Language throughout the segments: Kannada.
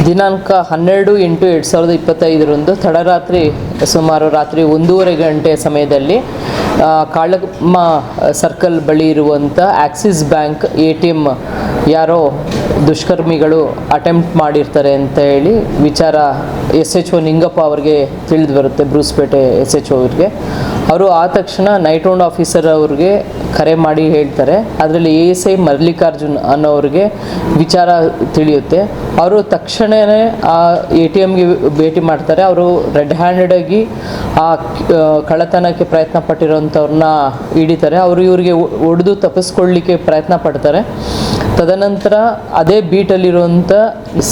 ದಿನಾಂಕ 12/8/2025 ತಡರಾತ್ರಿ ಸುಮಾರು ರಾತ್ರಿ 1:30 ಗಂಟೆ ಸಮಯದಲ್ಲಿ ಕಾಳಮ್ಮ ಸರ್ಕಲ್ ಬಳಿ ಇರುವಂಥ ಆಕ್ಸಿಸ್ ಬ್ಯಾಂಕ್ ATM ಯಾರೋ ದುಷ್ಕರ್ಮಿಗಳು ಅಟೆಂಪ್ಟ್ ಮಾಡಿರ್ತಾರೆ ಅಂತ ಹೇಳಿ ವಿಚಾರ SHO ನಿಂಗಪ್ಪ ಅವರಿಗೆ ತಿಳಿದು ಬರುತ್ತೆ. ಬ್ರೂಸ್ಪೇಟೆ SHO ಅವರಿಗೆ. ಅವರು ಆ ತಕ್ಷಣ ನೈಟ್ ರೌಂಡ್ ಆಫೀಸರ್ ಅವ್ರಿಗೆ ಕರೆ ಮಾಡಿ ಹೇಳ್ತಾರೆ. ಅದರಲ್ಲಿ ASI ಮಲ್ಲಿಕಾರ್ಜುನ್ ಅನ್ನೋರಿಗೆ ವಿಚಾರ ತಿಳಿಯುತ್ತೆ. ಅವರು ತಕ್ಷಣವೇ ಆ ATMಗೆ ಭೇಟಿ ಮಾಡ್ತಾರೆ. ಅವರು ರೆಡ್ ಹ್ಯಾಂಡೆಡಾಗಿ ಆ ಕಳ್ಳತನಕ್ಕೆ ಪ್ರಯತ್ನ ಪಟ್ಟಿರೋಂಥವ್ರನ್ನ ಹಿಡಿತಾರೆ. ಅವರು ಇವರಿಗೆ ಹೊಡೆದು ತಪ್ಪಿಸ್ಕೊಳ್ಳಿಕ್ಕೆ ಪ್ರಯತ್ನ ಪಡ್ತಾರೆ. ತದನಂತರ ಅದೇ ಬೀಟಲ್ಲಿರುವಂಥ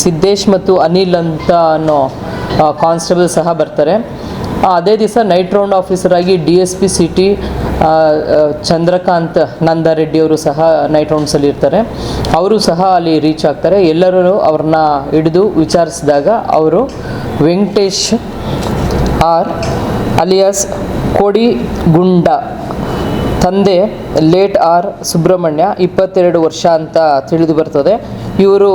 ಸಿದ್ದೇಶ್ ಮತ್ತು ಅನಿಲ್ ಅಂತ ಅನ್ನೋ ಕಾನ್ಸ್ಟೇಬಲ್ ಸಹ ಬರ್ತಾರೆ. ಅದೇ ದಿವಸ ನೈಟ್ ರೌಂಡ್ ಆಫೀಸರ್ ಆಗಿ DSP ಸಿಟಿ ಚಂದ್ರಕಾಂತ್ ನಂದಾರೆಡ್ಡಿ ಅವರು ಸಹ ನೈಟ್ ರೌಂಡ್ಸಲ್ಲಿ ಇರ್ತಾರೆ. ಅವರು ಸಹ ಅಲ್ಲಿ ರೀಚ್ ಆಗ್ತಾರೆ. ಎಲ್ಲರೂ ಅವ್ರನ್ನ ಹಿಡಿದು ವಿಚಾರಿಸಿದಾಗ ಅವರು ವೆಂಕಟೇಶ್ ಆರ್ ಅಲಿಯಾಸ್ ಕೋಡಿಗುಂಡ, ತಂದೆ ಲೇಟ್ ಆರ್ ಸುಬ್ರಹ್ಮಣ್ಯ, 22 ವರ್ಷ ಅಂತ ತಿಳಿದು ಬರ್ತದೆ. ಇವರು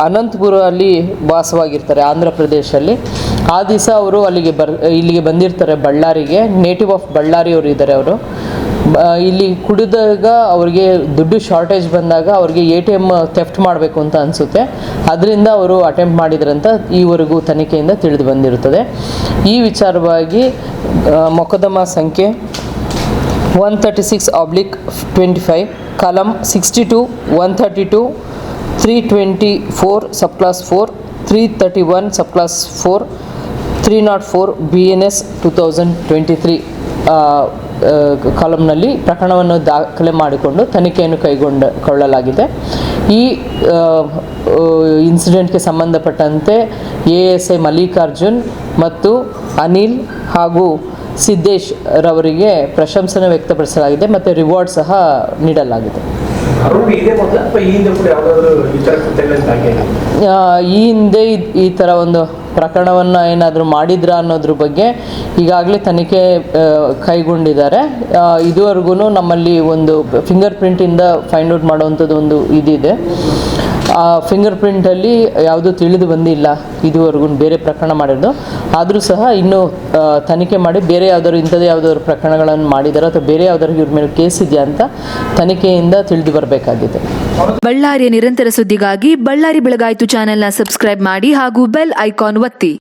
ಅನಂತಪುರ ಅಲ್ಲಿ ವಾಸವಾಗಿರ್ತಾರೆ, ಆಂಧ್ರ ಪ್ರದೇಶಲ್ಲಿ. ಆ ದಿವಸ ಅವರು ಇಲ್ಲಿಗೆ ಬಂದಿರ್ತಾರೆ, ಬಳ್ಳಾರಿಗೆ. ನೇಟಿವ್ ಆಫ್ ಬಳ್ಳಾರಿ ಅವರು ಇದ್ದಾರೆ. ಅವರು ಇಲ್ಲಿ ಕುಡಿದಾಗ ಅವ್ರಿಗೆ ದುಡ್ಡು ಶಾರ್ಟೇಜ್ ಬಂದಾಗ ಅವ್ರಿಗೆ ATM ಥೆಫ್ಟ್ ಮಾಡಬೇಕು ಅಂತ ಅನಿಸುತ್ತೆ. ಅದರಿಂದ ಅವರು ಅಟೆಂಪ್ಟ್ ಮಾಡಿದ್ರಂತ ಈವರೆಗೂ ತನಿಖೆಯಿಂದ ತಿಳಿದು ಬಂದಿರುತ್ತದೆ. ಈ ವಿಚಾರವಾಗಿ ಮೊಕದ್ದಮಾ ಸಂಖ್ಯೆ 136/25 ಕಾಲಮ್ 62, 132, 324 ಸಬ್ ಕ್ಲಾಸ್ 4, 331 ಸಬ್ ಕ್ಲಾಸ್ 4, 304 BNS 2023 ಕಾಲಮ್ನಲ್ಲಿ ಪ್ರಕರಣವನ್ನು ದಾಖಲೆ ಮಾಡಿಕೊಂಡು ತನಿಖೆಯನ್ನು ಕೈಗೊಳ್ಳಲಾಗಿದೆ. ಈ ಇನ್ಸಿಡೆಂಟ್ಗೆ ಸಂಬಂಧಪಟ್ಟಂತೆ ASI ಮಲ್ಲಿಕಾರ್ಜುನ್ ಮತ್ತು ಅನಿಲ್ ಹಾಗೂ ಸಿದ್ದೇಶ್ ರವರಿಗೆ ಪ್ರಶಂಸನೆ ವ್ಯಕ್ತಪಡಿಸಲಾಗಿದೆ ಮತ್ತು ರಿವಾರ್ಡ್ ಸಹ ನೀಡಲಾಗಿದೆ. ಈ ಹಿಂದೆ ಈ ಥರ ಒಂದು ಪ್ರಕರಣವನ್ನು ಏನಾದರೂ ಮಾಡಿದ್ರಾ ಅನ್ನೋದ್ರ ಬಗ್ಗೆ ಈಗಾಗಲೇ ತನಿಖೆ ಕೈಗೊಂಡಿದ್ದಾರೆ. ಇದುವರೆಗೂ ನಮ್ಮಲ್ಲಿ ಒಂದು ಫಿಂಗರ್ ಪ್ರಿಂಟಿಂದ ಫೈಂಡ್ ಔಟ್ ಮಾಡುವಂಥದ್ದು ಒಂದು ಇದಿದೆ. ಆ ಫಿಂಗರ್ ಪ್ರಿಂಟಲ್ಲಿ ಯಾವುದೂ ತಿಳಿದು ಬಂದಿಲ್ಲ ಇದುವರೆಗೂ ಬೇರೆ ಪ್ರಕರಣ ಮಾಡಿರೋದು. ಆದರೂ ಸಹ ಇನ್ನೂ ತನಿಖೆ ಮಾಡಿ ಬೇರೆ ಯಾವುದಾದ್ರು ಪ್ರಕರಣಗಳನ್ನು ಮಾಡಿದಾರೋ ಅಥವಾ ಬೇರೆ ಯಾವುದಾದ್ರು ಇವ್ರ ಮೇಲೆ ಕೇಸ್ ಇದೆಯಾ ಅಂತ ತನಿಖೆಯಿಂದ ತಿಳಿದು ಬರಬೇಕಾಗಿದೆ. ಬಳ್ಳಾರಿಯ ನಿರಂತರ ಸುದ್ದಿಗಾಗಿ ಬಳ್ಳಾರಿ ಬೆಳಗಾಯಿತು ಚಾನೆಲ್ನ ಸಬ್ಸ್ಕ್ರೈಬ್ ಮಾಡಿ ಹಾಗೂ ಬೆಲ್ ಐಕಾನ್ ಒತ್ತಿ.